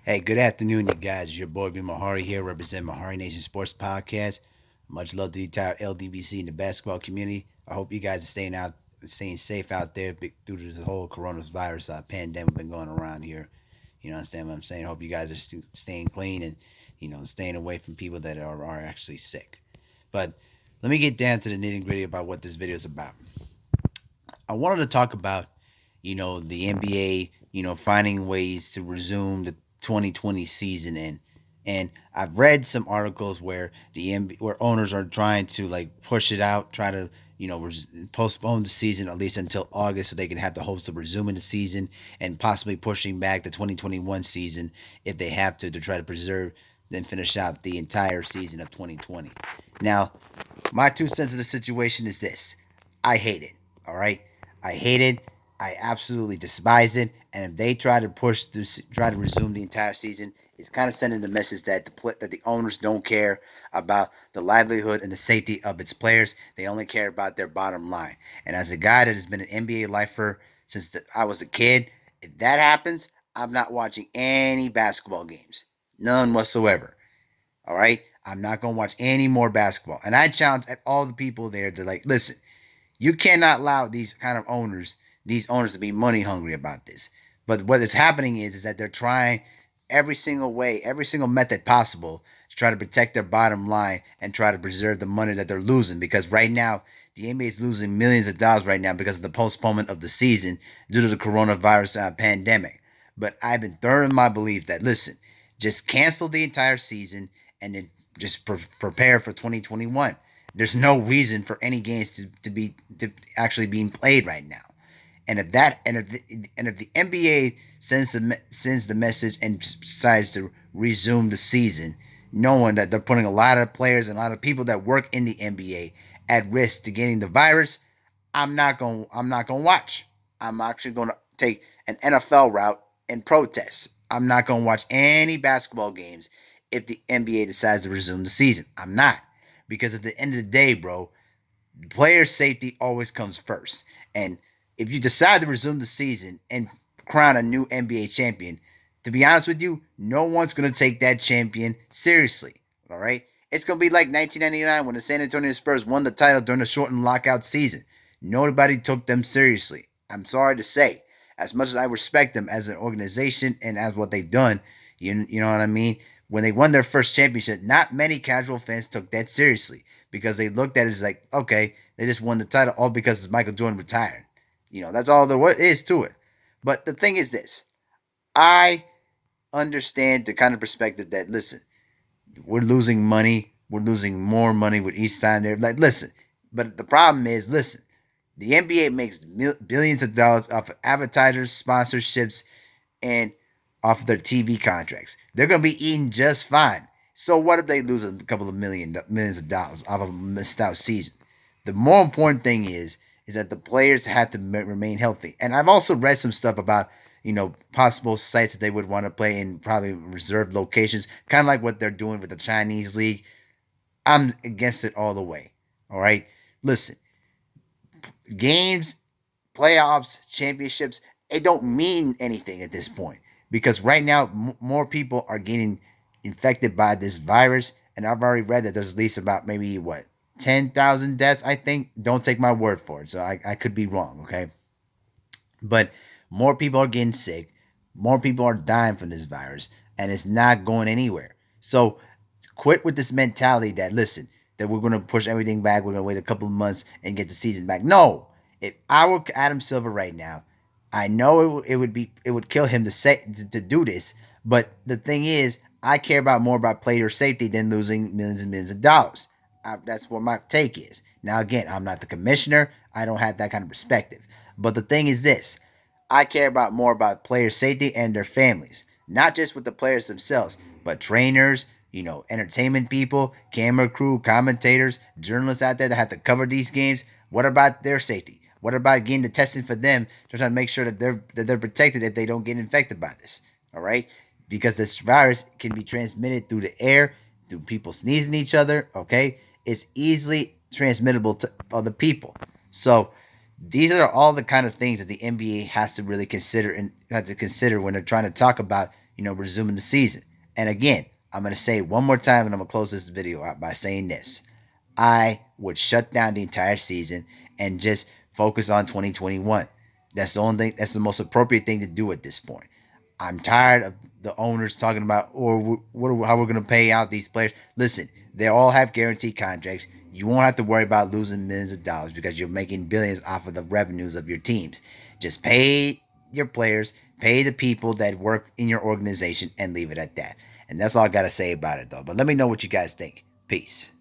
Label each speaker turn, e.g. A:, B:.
A: Hey, good afternoon, you guys. Your boy B Mahari here, representing Mahari Nation Sports Podcast. Much love to the entire LDBC and the basketball community. I hope you guys are staying safe out there due to this whole coronavirus pandemic been going around here. You know, understand what I'm saying? I hope you guys are staying clean and staying away from people that are actually sick. But let me get down to the nitty gritty about what this video is about. I wanted to talk about the NBA, finding ways to resume the 2020 season and I've read some articles where where owners are trying to like push it out, try to postpone the season at least until August so they can have the hopes of resuming the season and possibly pushing back the 2021 season if they have to try to preserve then finish out the entire season of 2020. Now, my 2 cents of the situation is this: I hate it. All right, I hate it. I absolutely despise it. And if they try to try to resume the entire season, it's kind of sending the message that the owners don't care about the livelihood and the safety of its players. They only care about their bottom line. And as a guy that has been an NBA lifer since I was a kid, if that happens, I'm not watching any basketball games, none whatsoever. All right, I'm not gonna watch any more basketball. And I challenge all the people there to like listen. You cannot allow these owners to be money hungry about this. But what is happening is that they're trying every single way, every single method possible to try to protect their bottom line and try to preserve the money that they're losing. Because right now, the NBA is losing millions of dollars right now because of the postponement of the season due to the coronavirus pandemic. But I've been thorough in my belief that listen, just cancel the entire season and then just prepare for 2021. There's no reason for any games to actually being played right now. And if the NBA sends the message and decides to resume the season, knowing that they're putting a lot of players and a lot of people that work in the NBA at risk to getting the virus, I'm not gonna watch. I'm actually gonna take an NFL route and protest. I'm not gonna watch any basketball games if the NBA decides to resume the season. I'm not, because at the end of the day, bro, player safety always comes first. And if you decide to resume the season and crown a new NBA champion, to be honest with you, no one's going to take that champion seriously. All right? It's going to be like 1999 when the San Antonio Spurs won the title during the shortened lockout season. Nobody took them seriously. I'm sorry to say. As much as I respect them as an organization and as what they've done, you know what I mean? When they won their first championship, not many casual fans took that seriously because they looked at it as like, okay, they just won the title all because Michael Jordan retired. That's all there is to it. But the thing is this: I understand the kind of perspective that listen, we're losing money, we're losing more money with each time they're like, listen. But the problem is, listen, the NBA makes billions of dollars off of advertisers, sponsorships, and off of their TV contracts. They're going to be eating just fine. So what if they lose a couple of millions of dollars off of a missed out season? The more important thing is that the players have to remain healthy. And I've also read some stuff about possible sites that they would want to play in probably reserved locations, kind of like what they're doing with the Chinese league. I'm against it all the way. All right, listen, games, playoffs, championships, it don't mean anything at this point because right now more people are getting infected by this virus, and I've already read that there's at least about maybe what 10,000 deaths. I think. Don't take my word for it. So I could be wrong. Okay, but more people are getting sick, more people are dying from this virus, and it's not going anywhere. So quit with this mentality that listen, that we're going to push everything back. We're going to wait a couple of months and get the season back. No, if I were Adam Silver right now, I know it would kill him to do this. But the thing is, I care about more about player safety than losing millions and millions of dollars. That's what my take is. Now again, I'm not the commissioner. I don't have that kind of perspective. But the thing is this: I care about more about player safety and their families, not just with the players themselves, but trainers, entertainment people, camera crew, commentators, journalists out there that have to cover these games. What about their safety? What about getting the testing for them to try to make sure that they're protected if they don't get infected by this? All right, because this virus can be transmitted through the air, through people sneezing each other. Okay, it's easily transmittable to other people. So these are all the kind of things that the NBA has to really consider and have to consider when they're trying to talk about resuming the season. And again, I'm going to say it one more time, and I'm going to close this video out by saying this. I would shut down the entire season and just focus on 2021. That's the only thing, that's the most appropriate thing to do at this point. I'm tired of the owners talking about how we're going to pay out these players. Listen, they all have guaranteed contracts. You won't have to worry about losing millions of dollars because you're making billions off of the revenues of your teams. Just pay your players, pay the people that work in your organization, and leave it at that. And that's all I got to say about it, though. But let me know what you guys think. Peace.